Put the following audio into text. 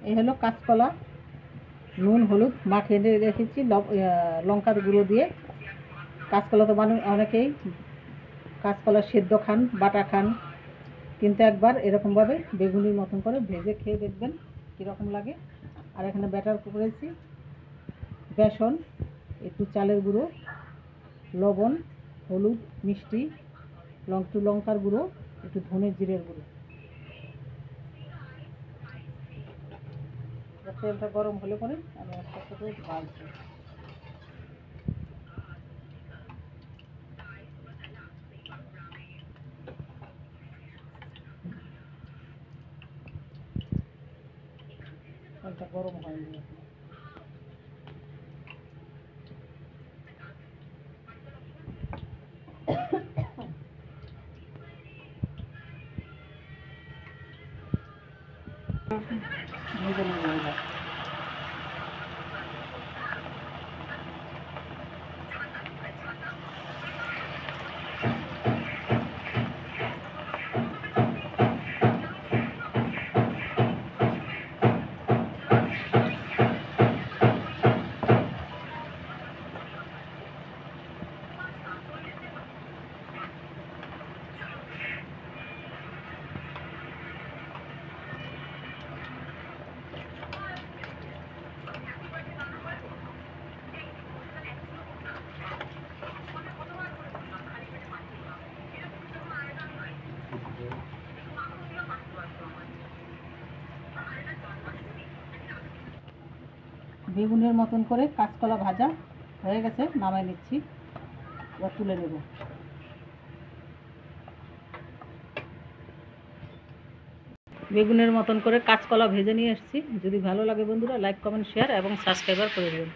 এই হলো কাঁচকলা, নুন হলুদ মাখিয়ে রেখেছি লঙ্কার গুঁড়ো দিয়ে। কাঁচকলা তো অনেকেই কাঁচকলা সেদ্ধ খান, বাটা খান, কিন্তু একবার এরকমভাবে বেগুনির মতন করে ভেজে খেয়ে দেখবেন কীরকম লাগে। আর এখানে ব্যাটার করেছি বেসন, একটু চালের গুঁড়ো, লবণ, হলুদ, মিষ্টি, লঙ্কার গুঁড়ো, একটু ধনে জিরের গুঁড়ো। তেলটা গরম হলে পরে আমি আস্তে আস্তে করে ভাজছি। তেলটা গরম হয়নি। ভেজে নেব এবার। বেগুনের মতন করে কাঁচকলা ভাজা হয়ে গেছে, নামাই নিচ্ছি। এবার তুলে নেব। বেগুনের মতন করে কাঁচকলা ভেজে নিয়ে এসেছি। যদি ভালো লাগে বন্ধুরা লাইক কমেন্ট শেয়ার এবং সাবস্ক্রাইবার করে দেবেন।